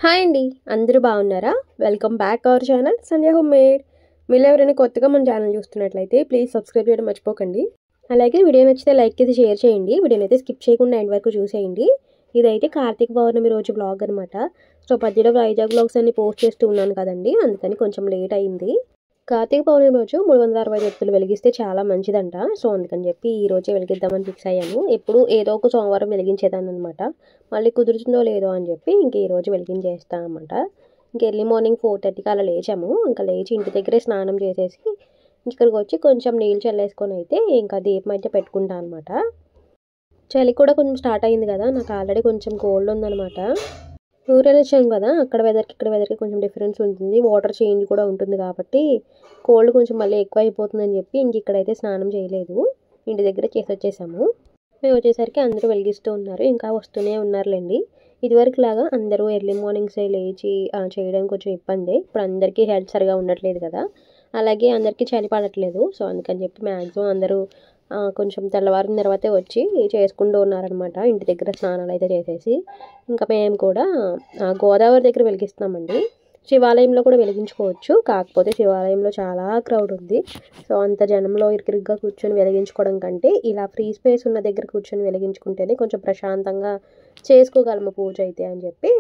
Hi అండి. అందరూ బాగున్నారా? Welcome back our channel Sandhya home made. మీరు ఎవరైనా కొత్తగా మన ఛానల్ చూస్తున్నట్లయితే ప్లీజ్ సబ్స్క్రైబ్ చేయడం మర్చిపోకండి. అలాగే వీడియో నచ్చితే లైక్ చేసి షేర్ చేయండి. వీడియోని అయితే స్కిప్ చేయకుండా ఎండ్ వరకు చూసేయండి. ఇదైతే కార్తీక పౌర్ణమి రోజు బ్లాగ్ అనమాట. సో మధ్యలో వైజాగ్ బ్లాగ్స్ అన్ని పోస్ట్ చేస్తూ ఉన్నాను కదండి, అందుకని కొంచెం లేట్ అయింది. కార్తీక పౌర్ణమి రోజు 360 ఒత్తులు వెలిగిస్తే చాలా మంచిదంట. సో అందుకని చెప్పి ఈ రోజే వెలిగిద్దామని ఫిక్స్ అయ్యాను. ఎప్పుడు ఏదో ఒక సోమవారం వెలిగించేదాన్ని అనమాట. మళ్ళీ కుదురుతుందో లేదో అని చెప్పి ఇంక ఈ రోజు వెలిగించేస్తాను అనమాట. ఇంక ఎర్లీ మార్నింగ్ 4:30కి అలా లేచాము. ఇంకా లేచి ఇంటి దగ్గరే స్నానం చేసేసి ఇక్కడికి వచ్చి కొంచెం నీళ్ళు చల్లేసుకొని అయితే ఇంకా దీపం అయితే పెట్టుకుంటాను అనమాట. చలి కూడా కొంచెం స్టార్ట్ అయింది కదా, నాకు ఆల్రెడీ కొంచెం కోల్డ్ ఉందనమాట. ఊరెళ్ళొచ్చాం కదా, అక్కడ వెదర్కి ఇక్కడ వెదర్కి కొంచెం డిఫరెన్స్ ఉంటుంది. వాటర్ చేంజ్ కూడా ఉంటుంది కాబట్టి కోల్డ్ కొంచెం మళ్ళీ ఎక్కువ అయిపోతుందని చెప్పి ఇంక ఇక్కడైతే స్నానం చేయలేదు, ఇంటి దగ్గర చేసి వచ్చేసాము. మేము వచ్చేసరికి అందరూ వెలిగిస్తూ ఉన్నారు, ఇంకా వస్తూనే ఉన్నారులేండి. ఇదివరకు లాగా అందరూ ఎర్లీ మార్నింగ్సే లేచి చేయడం కొంచెం ఇబ్బంది. ఇప్పుడు అందరికీ హెల్త్ సరిగా ఉండట్లేదు కదా, అలాగే అందరికీ చలి పడట్లేదు. సో అందుకని చెప్పి మ్యాక్సిమం అందరూ కొంచెం తెల్లవారిన తర్వాతే వచ్చి చేసుకుంటూ ఉన్నారనమాట, ఇంటి దగ్గర స్నానాలు అయితే చేసేసి. ఇంకా మేము కూడా గోదావరి దగ్గర వెలిగిస్తున్నామండి. శివాలయంలో కూడా వెలిగించుకోవచ్చు, కాకపోతే శివాలయంలో చాలా క్రౌడ్ ఉంది. సో అంత జనంలో ఇరుకిరుగ్గా కూర్చొని వెలిగించుకోవడం కంటే ఇలా ఫ్రీ స్పేస్ ఉన్న దగ్గర కూర్చొని వెలిగించుకుంటేనే కొంచెం ప్రశాంతంగా చేసుకోగలము పూజ అయితే అని చెప్పి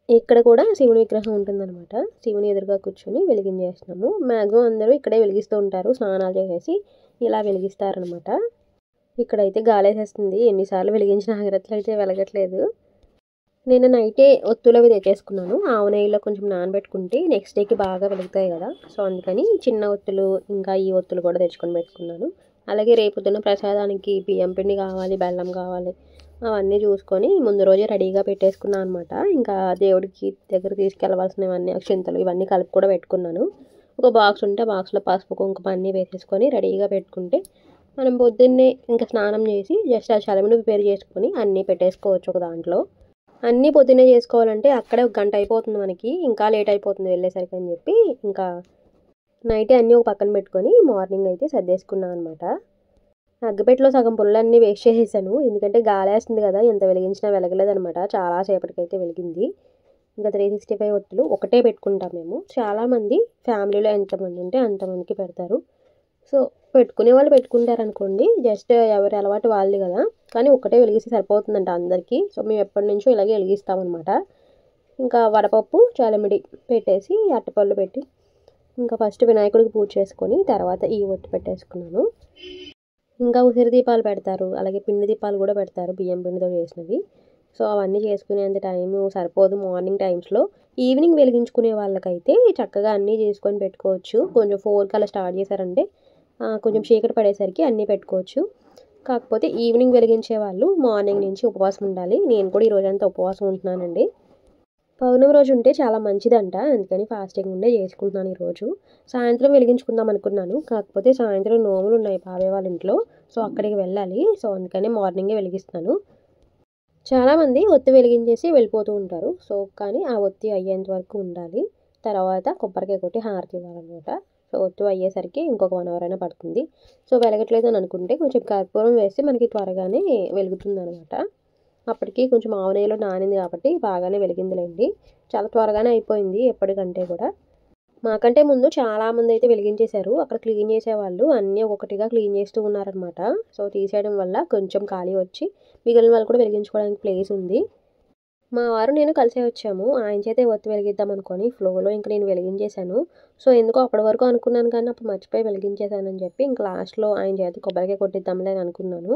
ఇక్కడ కూడా శివుని విగ్రహం ఉంటుందన్నమాట. శివుని ఎదురుగా కూర్చొని వెలిగించేస్తున్నాము. మ్యాక్సిమం అందరూ ఇక్కడే వెలిగిస్తూ ఉంటారు, స్నానాలు చేసేసి ఇలా వెలిగిస్తారనమాట. ఇక్కడైతే గాలేసేస్తుంది, ఎన్నిసార్లు వెలిగించిన అగరత్తులు అయితే వెలగట్లేదు. నేను నైటే ఒత్తులు అవి తెచ్చేసుకున్నాను. ఆవు నెయ్యిలో కొంచెం నానబెట్టుకుంటే నెక్స్ట్ డేకి బాగా వెలుగుతాయి కదా, సో అందుకని చిన్న ఒత్తులు ఇంకా ఈ ఒత్తులు కూడా తెచ్చుకొని పెట్టుకున్నాను. అలాగే రేపొద్దున ప్రసాదానికి బియ్యం పిండి కావాలి, బెల్లం కావాలి, అవన్నీ చూసుకొని ముందు రోజే రెడీగా పెట్టేసుకున్నాను అనమాట. ఇంకా దేవుడికి దగ్గర తీసుకెళ్ళవలసినవన్నీ అక్షింతలు ఇవన్నీ కలిపి కూడా పెట్టుకున్నాను. ఒక బాక్స్ ఉంటే బాక్స్లో పసుపు కుంకుమ అన్నీ వేసేసుకొని రెడీగా పెట్టుకుంటే మనం పొద్దున్నే ఇంకా స్నానం చేసి జస్ట్ ఆ చలిమిని ప్రిపేర్ చేసుకొని అన్నీ పెట్టేసుకోవచ్చు ఒక దాంట్లో. అన్నీ పొద్దున్నే చేసుకోవాలంటే అక్కడే ఒక గంట అయిపోతుంది మనకి, ఇంకా లేట్ అయిపోతుంది వెళ్ళేసరికి అని చెప్పి ఇంకా నైటే అన్నీ ఒక పక్కన పెట్టుకొని మార్నింగ్ అయితే సర్దేసుకున్నాను అనమాట. అగ్గిపెట్టెలో సగం పుల్లన్నీ వేస్ట్ చేసేసాను, ఎందుకంటే గాలేస్తుంది కదా, ఎంత వెలిగించినా వెలగలేదనమాట. చాలా సేపటికైతే వెలిగింది. ఇంకా 365 ఒత్తులు ఒకటే పెట్టుకుంటాం మేము. చాలామంది ఫ్యామిలీలో ఎంతమంది ఉంటే అంతమందికి పెడతారు. సో పెట్టుకునే వాళ్ళు పెట్టుకుంటారనుకోండి, జస్ట్ ఎవరి అలవాటు వాళ్ళది కదా, కానీ ఒకటే వెలిగిస్తే సరిపోతుందంట అందరికీ. సో మేము ఎప్పటి నుంచో ఇలాగే వెలిగిస్తామన్నమాట. ఇంకా వడపప్పు చాలమిడి పెట్టేసి అట్టపళ్ళు పెట్టి ఇంకా ఫస్ట్ వినాయకుడికి పూజ చేసుకొని తర్వాత ఈ ఒత్తి పెట్టేసుకున్నాను. ఇంకా ఉసిరి దీపాలు పెడతారు, అలాగే పిండి దీపాలు కూడా పెడతారు బియ్యం పిండితో చేసినవి. సో అవన్నీ చేసుకునేంత టైము సరిపోదు మార్నింగ్ టైమ్స్లో. ఈవినింగ్ వెలిగించుకునే వాళ్ళకైతే చక్కగా అన్నీ చేసుకొని పెట్టుకోవచ్చు. కొంచెం 4 అలా స్టార్ట్ చేశారంటే కొంచెం చీకటి పడేసరికి అన్నీ పెట్టుకోవచ్చు. కాకపోతే ఈవినింగ్ వెలిగించే వాళ్ళు మార్నింగ్ నుంచి ఉపవాసం ఉండాలి. నేను కూడా ఈ రోజంతా ఉపవాసం ఉంటున్నానండి. పౌర్ణమి రోజు ఉంటే చాలా మంచిదంట, అందుకని ఫాస్టింగ్ ఉండే చేసుకుంటున్నాను ఈరోజు. సాయంత్రం వెలిగించుకుందాం అనుకున్నాను, కాకపోతే సాయంత్రం నోములు ఉన్నాయి బాబాయ్ వాళ్ళ ఇంట్లో, సో అక్కడికి వెళ్ళాలి. సో అందుకని మార్నింగే వెలిగిస్తాను. చాలామంది ఒత్తి వెలిగించేసి వెళ్ళిపోతూ ఉంటారు. సో కానీ ఆ ఒత్తి అయ్యేంత వరకు ఉండాలి, తర్వాత కొబ్బరికాయ కొట్టి హారతి ఇవ్వాలన్నమాట. సో ఒత్తి అయ్యేసరికి ఇంకొక 1 అవర్ అయినా పడుతుంది. సో వెలగట్లేదు అని అనుకుంటే కొంచెం కర్పూరం వేస్తే మనకి త్వరగానే వెలుగుతుంది అనమాట. అప్పటికి కొంచెం ఆవు నెయ్యిలో నానింది కాబట్టి బాగానే వెలిగిందిలేండి. చాలా త్వరగానే అయిపోయింది ఎప్పటికంటే కూడా. మాకంటే ముందు చాలామంది అయితే వెలిగించేశారు. అక్కడ క్లీన్ చేసేవాళ్ళు అన్నీ ఒక్కొక్కటిగా క్లీన్ చేస్తూ ఉన్నారనమాట. సో తీసేయడం వల్ల కొంచెం ఖాళీ వచ్చి మిగిలిన వాళ్ళు కూడా వెలిగించుకోవడానికి ప్లేస్ ఉంది. మా వారు నేను కలిసే వచ్చాము. ఆయన చేతే ఒత్తి వెలిగిద్దాం అనుకొని ఫ్లోలో ఇంక నేను వెలిగించేశాను. సో ఎందుకో అప్పటి వరకు అనుకున్నాను కానీ అప్పుడు మర్చిపోయి వెలిగించేశానని చెప్పి ఇంక లాస్ట్లో ఆయన చేత కొబ్బరికాయ కొట్టిద్దాంలే అని అనుకున్నాను.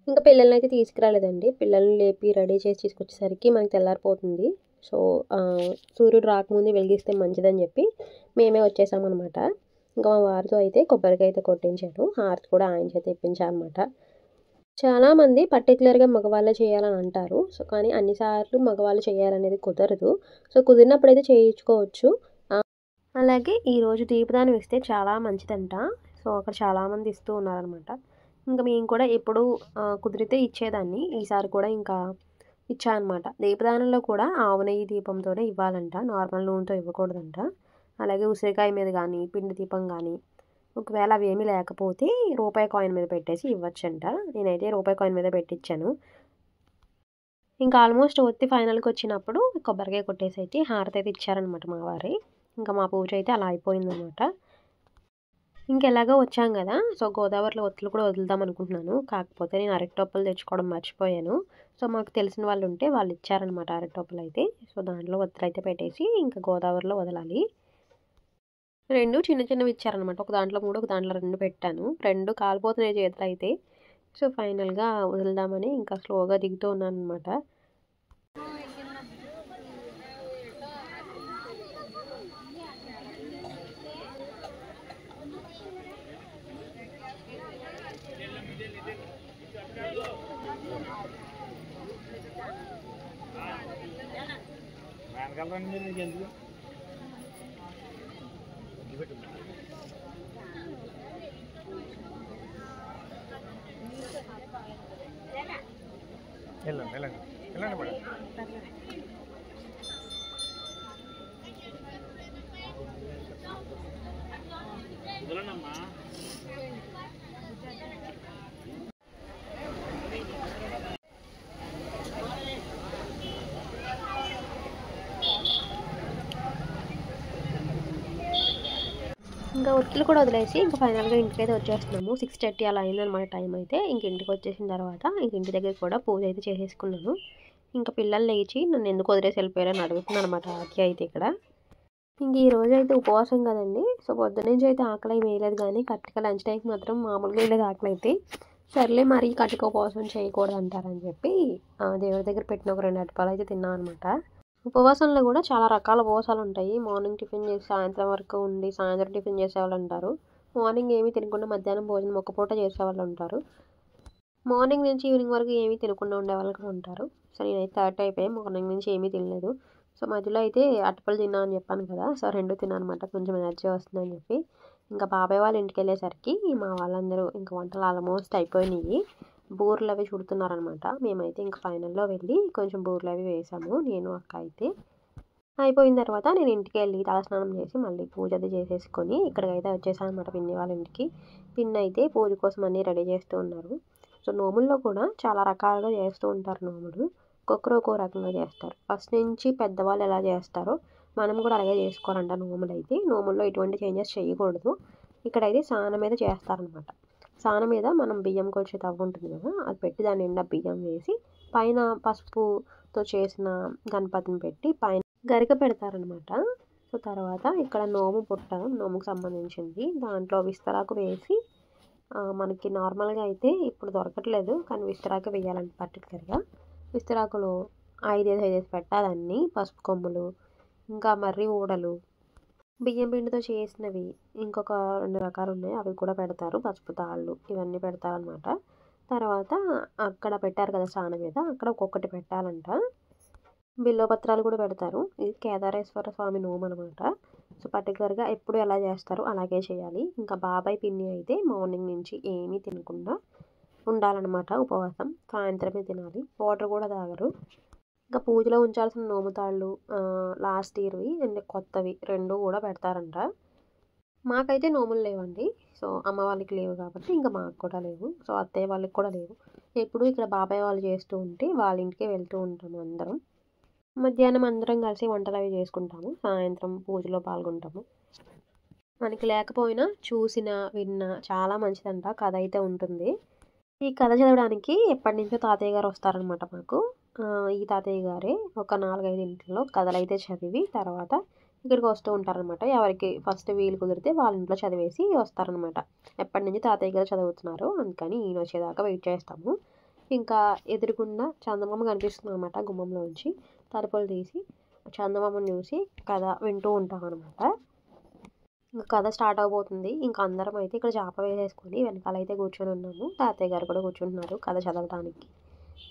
ఇంకా పిల్లల్ని అయితే తీసుకురాలేదండి. పిల్లల్ని లేపి రెడీ చేసి తీసుకొచ్చేసరికి మనకి తెల్లారిపోతుంది. సో సూర్యుడు రాకముందే వెలిగిస్తే మంచిదని చెప్పి మేమే వచ్చేసామన్నమాట. ఇంకా మా వారితో అయితే కొబ్బరికాయ అయితే కొట్టించాను, హారతి కూడా ఆయన చేత ఇప్పించానమాట. చాలామంది పర్టికులర్గా మగవాళ్ళే చేయాలని అంటారు. సో కానీ అన్నిసార్లు మగవాళ్ళు చేయాలనేది కుదరదు. సో కుదిరినప్పుడైతే చేయించుకోవచ్చు. అలాగే ఈరోజు దీపదానం ఇస్తే చాలా మంచిదంట. సో అక్కడ చాలామంది ఇస్తూ ఉన్నారనమాట. ఇంకా మేము కూడా ఎప్పుడు కుదిరితే ఇచ్చేదాన్ని, ఈసారి కూడా ఇంకా ఇచ్చా అనమాట. దీపదానంలో కూడా ఆవు నెయ్యి దీపంతోనే ఇవ్వాలంట, నార్మల్ నూనెతో ఇవ్వకూడదంట. అలాగే ఉసిరికాయ మీద కానీ పిండి దీపం కానీ ఒకవేళ అవి ఏమీ లేకపోతే రూపాయి కాయిన్ మీద పెట్టేసి ఇవ్వచ్చంట. నేనైతే రూపాయి కాయిన్ మీద పెట్టించాను. ఇంకా ఆల్మోస్ట్ ఒత్తి ఫైనల్కి వచ్చినప్పుడు కొబ్బరికాయ కొట్టేసి అయితే హారతి అయితే ఇచ్చారనమాట మా వారి. ఇంకా మా పూజ అయితే అలా అయిపోయిందనమాట. ఇంకెలాగో వచ్చాం కదా, సో గోదావరిలో ఒత్తులు కూడా వదులుదాం అనుకుంటున్నాను. కాకపోతే నేను అరటిటొప్పలు తెచ్చుకోవడం మర్చిపోయాను. సో మాకు తెలిసిన వాళ్ళు ఉంటే వాళ్ళు ఇచ్చారనమాట అరటిటొప్పలు అయితే. సో దాంట్లో ఒత్తులు అయితే పెట్టేసి ఇంకా గోదావరిలో వదలాలి. 2 చిన్న చిన్నవి ఇచ్చారనమాట. ఒక దాంట్లో 3, ఒక దాంట్లో 2 పెట్టాను. 2 కాలిపోతున్నాయి చేతులు అయితే. సో ఫైనల్గా వదులుదామని ఇంకా స్లోగా దిగుతూ ఉన్నాను అనమాట. ఇంకా ఒత్తులు కూడా వదిలేసి ఇంకా ఫైనల్గా ఇంటికైతే వచ్చేస్తున్నాము. 6:30 అలా అయిందనమాట టైం అయితే. ఇంక ఇంటికి వచ్చేసిన తర్వాత ఇంక ఇంటి దగ్గర కూడా పూజ అయితే చేసేసుకున్నాను. ఇంకా పిల్లలు లేచి నన్ను ఎందుకు వదిలేసి వెళ్ళిపోయారని అడుగుతున్నాను అనమాట ఆద్య అయితే ఇక్కడ. ఇంక ఈ రోజు అయితే ఉపవాసం కదండి. సో పొద్దున్న నుంచి అయితే ఆకలి వేయలేదు, కానీ కరెక్ట్గా లంచ్ టైంకి మాత్రం మామూలుగా వెళ్ళేది ఆకలి అయితే. సర్లే మరి కట్టుక ఉపవాసం చేయకూడదు అంటారని చెప్పి దేవుడి దగ్గర పెట్టిన ఒక 2 అరటిపళ్ళు అయితే తిన్నాను అనమాట. ఉపవాసంలో కూడా చాలా రకాల ఉపవాసాలు ఉంటాయి. మార్నింగ్ టిఫిన్ చేసి సాయంత్రం వరకు ఉండి సాయంత్రం టిఫిన్ చేసేవాళ్ళు ఉంటారు. మార్నింగ్ ఏమీ తినకుండా మధ్యాహ్నం భోజనం ఒక్క పూట చేసేవాళ్ళు ఉంటారు. మార్నింగ్ నుంచి ఈవినింగ్ వరకు ఏమీ తినకుండా ఉండేవాళ్ళు కూడా ఉంటారు. సో నేనైతే థర్డ్ అయిపోయి మార్నింగ్ నుంచి ఏమీ తినలేదు. సో మధ్యలో అయితే అరటిపళ్ళు తిన్నా అని చెప్పాను కదా, సో 2 తిన్నాను అనమాట, కొంచెం ఎనర్జీ వస్తుందని చెప్పి. ఇంకా బాబాయ్ వాళ్ళ ఇంటికి వెళ్ళేసరికి మా వాళ్ళందరూ ఇంకా వంటలు ఆల్మోస్ట్ అయిపోయినాయి. బూరెలు అవి చుడుతున్నారనమాట. మేమైతే ఇంకా ఫైనల్లో వెళ్ళి కొంచెం బూరెలు అవి వేసాము, నేను అక్క అయితే. అయిపోయిన తర్వాత నేను ఇంటికి వెళ్ళి తలస్నానం చేసి మళ్ళీ పూజ అది చేసేసుకొని ఇక్కడికైతే వచ్చేసాను అనమాట పిన్ని వాళ్ళ ఇంటికి. పిన్ని అయితే పూజ కోసం అన్నీ రెడీ చేస్తూ ఉన్నారు. సో నోముల్లో కూడా చాలా రకాలుగా చేస్తూ ఉంటారు నోములు. ఒక్కొక్కరు ఒక్కో రకంగా చేస్తారు. ఫస్ట్ నుంచి పెద్దవాళ్ళు ఎలా చేస్తారో మనం కూడా అలాగే చేసుకోవాలంట నోములు అయితే. నోముల్లో ఎటువంటి చేంజెస్ చేయకూడదు. ఇక్కడైతే సాన మీద చేస్తారనమాట. సాన మీద మనం బియ్యం కొలిచే తవ్వ ఉంటుంది కదా, అది పెట్టి దాని నిండా బియ్యం వేసి పైన పసుపుతో చేసిన గణపతిని పెట్టి పైన గరిక పెడతారనమాట. సో తర్వాత ఇక్కడ నోము పుట్ట, నోముకు సంబంధించింది, దాంట్లో విస్తరాకు వేసి మనకి నార్మల్గా అయితే ఇప్పుడు దొరకట్లేదు, కానీ విస్తరాకు వేయాలంటే పర్టికులర్గా విస్తరాకులో 5 పెట్టాలన్నీ, పసుపు కొమ్ములు, ఇంకా మర్రి ఊడలు, బియ్యం పిండితో చేసినవి ఇంకొక 2 రకాలు ఉన్నాయి, అవి కూడా పెడతారు, పసుపు తాళ్ళు ఇవన్నీ పెడతారనమాట. తర్వాత అక్కడ పెట్టారు కదా సాన మీద, అక్కడ ఒక్కొక్కటి పెట్టాలంట. బిల్వపత్రాలు కూడా పెడతారు. ఇది కేదారేశ్వర స్వామి నోము అనమాట. సో పర్టికులర్గా ఎప్పుడు ఎలా చేస్తారో అలాగే చేయాలి. ఇంకా బాబాయ్ పిన్ని అయితే మార్నింగ్ నుంచి ఏమీ తినకుండా ఉండాలన్నమాట ఉపవాసం. సాయంత్రమే తినాలి, వాటర్ కూడా తాగరు. ఇంకా పూజలో ఉంచాల్సిన నోముతాళ్ళు లాస్ట్ ఇయర్వి అండ్ కొత్తవి 2 కూడా పెడతారంట. మాకైతే నోములు లేవండి. సో అమ్మ వాళ్ళకి లేవు కాబట్టి ఇంకా మాకు కూడా లేవు. సో అత్తయ్య వాళ్ళకి కూడా లేవు. ఎప్పుడు ఇక్కడ బాబాయ్ వాళ్ళు చేస్తూ ఉంటే వాళ్ళ ఇంటికే వెళ్తూ ఉంటాము అందరం. మధ్యాహ్నం అందరం కలిసి వంటలు అవి చేసుకుంటాము, సాయంత్రం పూజలో పాల్గొంటాము. మనకి లేకపోయినా చూసినా విన్నా చాలా మంచిదంట. కథ అయితే ఉంటుంది. ఈ కథ చదవడానికి ఎప్పటి నుంచో తాతయ్య గారు వస్తారనమాట మాకు. ఈ తాతయ్య గారే ఒక 4-5 ఇంట్లో కథలు అయితే చదివి తర్వాత ఇక్కడికి వస్తూ ఉంటారనమాట. ఎవరికి ఫస్ట్ వీలు కుదిరితే వాళ్ళ ఇంట్లో చదివేసి వస్తారనమాట. ఎప్పటి నుంచి తాతయ్య గారు చదువుతున్నారు, అందుకని ఈయన వచ్చేదాకా వెయిట్ చేస్తాము. ఇంకా ఎదురుగుండా చందమామ కనిపిస్తుంది అనమాట. గుమ్మంలోంచి తలుపులు తీసి చందమామను చూసి కథ వింటూ ఉంటాం అనమాట. ఇంకా కథ స్టార్ట్ అవబోతుంది. ఇంకా అందరం అయితే ఇక్కడ చాప వేసేసుకొని వెనకాలైతే కూర్చొని ఉన్నాము. తాతయ్య గారు కూడా కూర్చుంటున్నారు కథ చదవడానికి.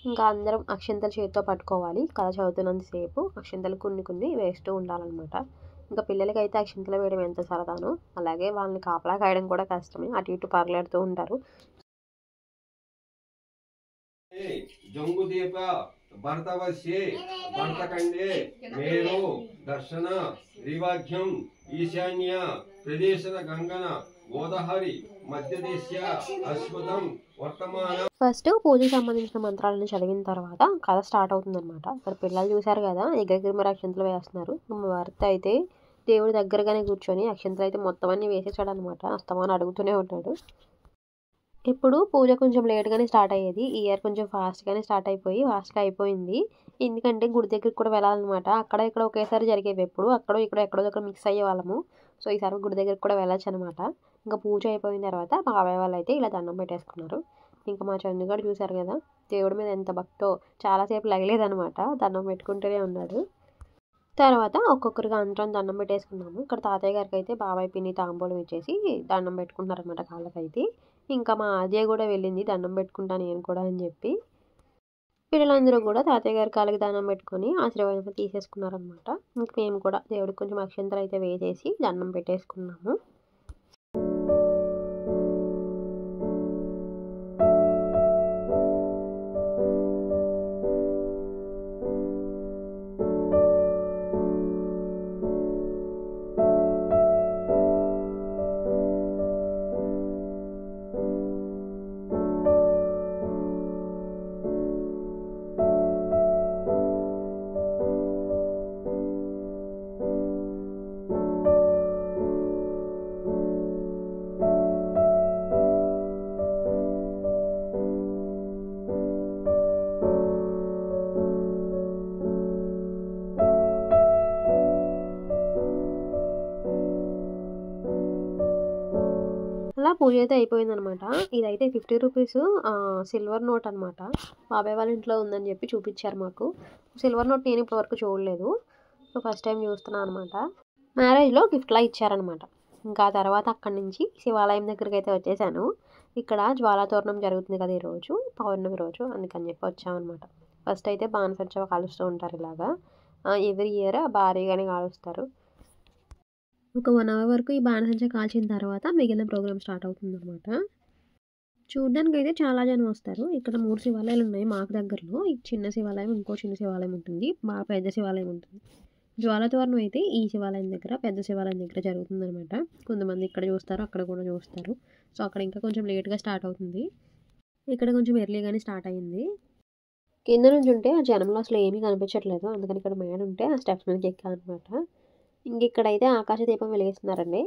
ఇంకా అందరం అక్షింతలు చేతితో పట్టుకోవాలి. కథ చదువుతున్నంతసేపు అక్షింతలు కొన్ని వేస్తూ ఉండాలన్నమాట. ఇంకా పిల్లలకైతే అక్షింతలు వేయడం ఎంత సరదానో, అలాగే వాళ్ళని కాపలా కాయడం కూడా కష్టమే. అటు ఇటు పర్లాడుతూ ఉంటారు. జంగుదీప భరతవర్షే భరతఖండే మేరు దర్శన రివాఖ్యం ఈశాన్య ప్రదేశన గంగన గోదావరి మధ్యదేశ్య అశ్వతం వర్తమాన ఫస్ట్ పూజకి సంబంధించిన మంత్రాలను చదివిన తర్వాత కథ స్టార్ట్ అవుతుందన్నమాట. ఇక్కడ పిల్లలు చూశారు కదా, ఎగ్గరికి మరి అక్షంతలు వేస్తున్నారు. మా భర్త అయితే దేవుడి దగ్గరగానే కూర్చొని అక్షంతలు అయితే మొత్తం అన్ని వేసేసాడు అనమాట. అస్తమానం అడుగుతూనే ఉంటాడు. ఇప్పుడు పూజ కొంచెం లేట్గానే స్టార్ట్ అయ్యేది. ఈ ఇయర్ కొంచెం ఫాస్ట్గానే స్టార్ట్ అయిపోయి ఫాస్ట్గా అయిపోయింది. ఎందుకంటే గుడి దగ్గరికి కూడా వెళ్ళాలన్నమాట. అక్కడ ఇక్కడ ఒకేసారి జరిగేవి ఎప్పుడు అక్కడో ఇక్కడ ఎక్కడో దగ్గర మిక్స్ అయ్యే వాళ్ళము. సో ఈసారి గుడి దగ్గరికి కూడా వెళ్ళొచ్చు అనమాట. ఇంకా పూజ అయిపోయిన తర్వాత బాబాయ్ వాళ్ళు అయితే ఇలా దండం పెట్టేసుకున్నారు. ఇంకా మా చందుగాడు చూశారు కదా, దేవుడి మీద ఎంత భక్తో చాలాసేపు లగలేదనమాట. దండం పెట్టుకుంటూనే ఉన్నాడు. తర్వాత ఒక్కొక్కరిగా అందరం దండం పెట్టేసుకున్నాము. ఇక్కడ తాతయ్య గారికి అయితే బాబాయ్ పిన్ని తాంబూలం ఇచ్చేసి దండం పెట్టుకుంటున్నారనమాట కాళ్ళకైతే. ఇంకా మా అజయ్ కూడా వెళ్ళింది దండం పెట్టుకుంటా నేను కూడా అని చెప్పి. పిల్లలందరూ కూడా తాతయ్య గారి కాళ్ళకి దండం పెట్టుకొని ఆశీర్వాదం తీసేసుకున్నారనమాట. ఇంక మేము కూడా దేవుడికి కొంచెం అక్షంతలు అయితే వేసేసి దండం పెట్టేసుకున్నాము. అలా పూజ అయితే అయిపోయిందనమాట. ఇదైతే 50 రూపీస్ సిల్వర్ నోట్ అనమాట. బాబాయ్ వాళ్ళ ఇంట్లో ఉందని చెప్పి చూపించారు మాకు. సిల్వర్ నోట్ నేను ఇప్పటివరకు చూడలేదు. సో ఫస్ట్ టైం చూస్తున్నాను అనమాట. మ్యారేజ్లో గిఫ్ట్లా ఇచ్చారనమాట. ఇంకా తర్వాత అక్కడి నుంచి శివాలయం దగ్గరికి అయితే వచ్చేసాను. ఇక్కడ జ్వాలాతోరణం జరుగుతుంది కదా ఈరోజు పౌర్ణమి రోజు, అందుకని చెప్పి వచ్చామన్నమాట. ఫస్ట్ అయితే బాణసంచా కాలుస్తూ ఉంటారు ఇలాగా. ఎవ్రీ ఇయర్ భారీగానే కాలుస్తారు. ఒక 1 అవర్ వరకు ఈ బాణసంచా కాల్చిన తర్వాత మిగిలిన ప్రోగ్రామ్ స్టార్ట్ అవుతుందన్నమాట. చూడ్డానికి అయితే చాలా జనం వస్తారు. ఇక్కడ 3 శివాలయాలు ఉన్నాయి మాకు దగ్గరలో. ఈ చిన్న శివాలయం, ఇంకో చిన్న శివాలయం ఉంటుంది, బాగా పెద్ద శివాలయం ఉంటుంది. జ్వాలతోరణం అయితే ఈ శివాలయం దగ్గర, పెద్ద శివాలయం దగ్గర జరుగుతుందన్నమాట. కొంతమంది ఇక్కడ చూస్తారు, అక్కడ కూడా చూస్తారు. సో అక్కడ ఇంకా కొంచెం లేట్గా స్టార్ట్ అవుతుంది. ఇక్కడ కొంచెం ఎర్లీగానే స్టార్ట్ అయ్యింది. కింద నుంచి ఉంటే ఆ జనంలో అసలు ఏమీ కనిపించట్లేదు. అందుకని ఇక్కడ మేడ ఉంటే ఆ స్టెప్స్ మీదకి ఎక్కాను అనమాట. ఇంక ఇక్కడైతే ఆకాశ దీపం వెలిగిస్తున్నారండి.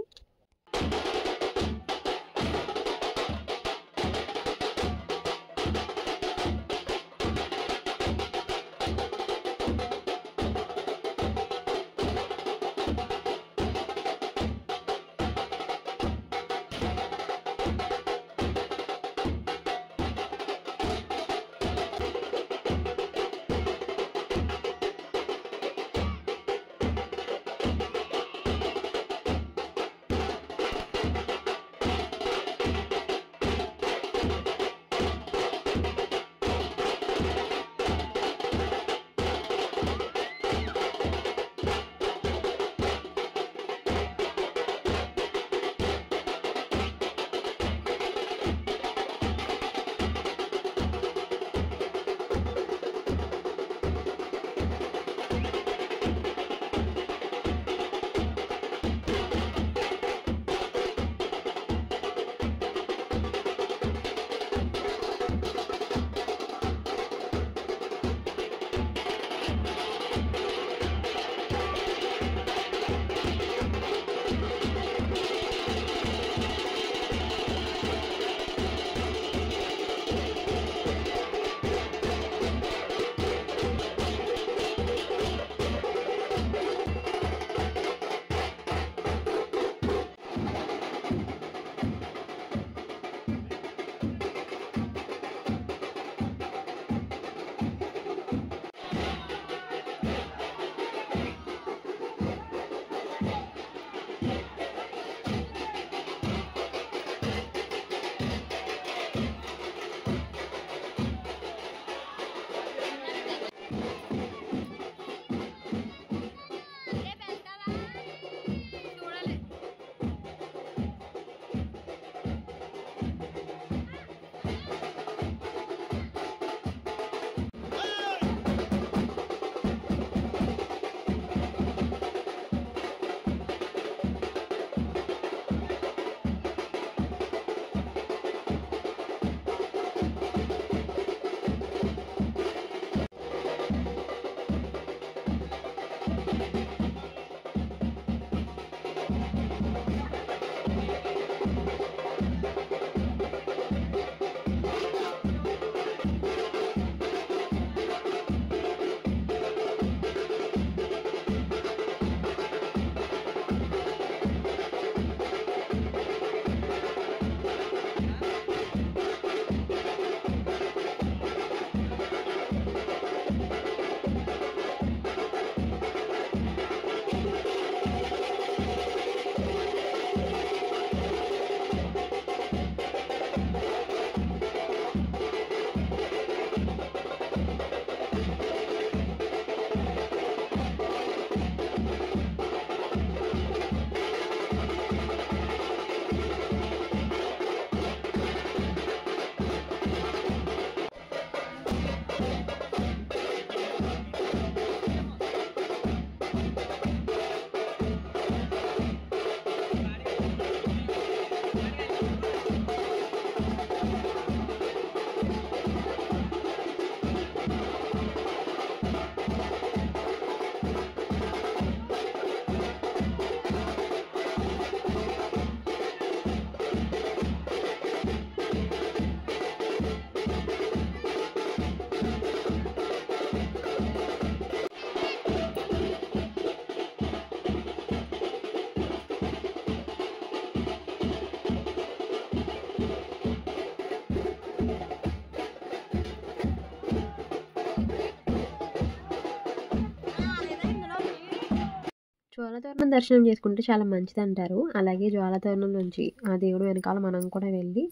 జ్వాలతోరణం దర్శనం చేసుకుంటే చాలా మంచిది అంటారు. అలాగే జ్వాలతోరణం నుంచి ఆ దేవుడు వెనకాల మనం కూడా వెళ్ళి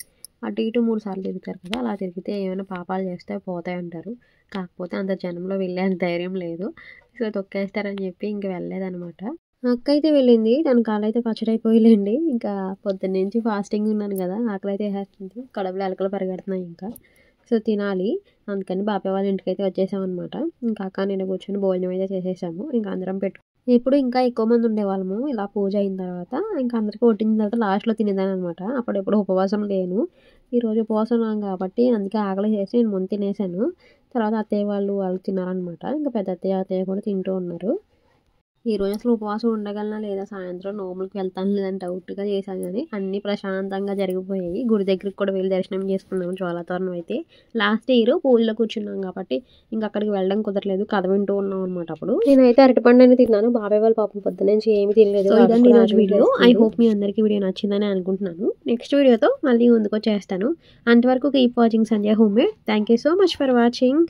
అటు ఇటు 3 సార్లు తిరుగుతారు కదా, అలా తిరిగితే ఏమైనా పాపాలు చేస్తే పోతాయి అంటారు. కాకపోతే అంత జనంలో వెళ్ళే అంత ధైర్యం లేదు. సో తొక్కేస్తారని చెప్పి ఇంక వెళ్ళలేదనమాట. అక్క అయితే వెళ్ళింది. తన కాళ్ళైతే పచ్చడైపోయిలేండి. ఇంకా పొద్దున్న నుంచి ఫాస్టింగ్ ఉన్నాను కదా, ఆకలి అయితే వేస్తుంది, కడుపులో ఎలకలు పరిగెడుతున్నాయి. ఇంకా సో తినాలి, అందుకని బాబాయ్ వాళ్ళ ఇంటికి అయితే వచ్చేసాం అనమాట. ఇంకా అక్క నేను కూర్చొని భోజనం అయితే చేసేసాము. ఇంకా అందరం ఇప్పుడు ఇంకా ఎక్కువ మంది ఉండేవాళ్ళము. ఇలా పూజ అయిన తర్వాత ఇంకా అందరికీ వడ్డించిన తర్వాత లాస్ట్లో తినేదాన్ని అనమాట. అప్పుడెప్పుడు ఉపవాసం లేను, ఈరోజు ఉపవాసం ఉన్నాను కాబట్టి అందుకే ఆకలి చేసి నేను ముందు తినేసాను. తర్వాత అత్తయ్య వాళ్ళు తిన్నారనమాట. ఇంకా పెద్ద అత్తయ్య కూడా తింటూ ఉన్నారు. ఈరోజు అసలు ఉపవాసం ఉండగలనా లేదా, సాయంత్రం నోములకి వెళ్తాను లేదని డౌట్గా చేశాను. కానీ అన్నీ ప్రశాంతంగా జరిగిపోయాయి. గుడి దగ్గరికి కూడా వెళ్ళి దర్శనం చేసుకున్నాము. జ్వాలతోరణం అయితే లాస్ట్ ఇయర్ పూజలో కూర్చున్నాం కాబట్టి ఇంకా అక్కడికి వెళ్ళడం కుదరలేదు, కథ వింటూ ఉన్నాం అనమాట. అప్పుడు నేనైతే అరటిపండు అని తిన్నాను. బాబాయ్ వాళ్ళ పాపం పొద్దున నుంచి ఏమి తినలేదు. ఇదండి ఈరోజు వీడియో. ఐ హోప్ మీ అందరికీ వీడియో నచ్చిందని అనుకుంటున్నాను. నెక్స్ట్ వీడియోతో మళ్ళీ ముందుకు వచ్చేస్తాను. అంతవరకు keep watching Sandhya home made. Thank you so much for watching.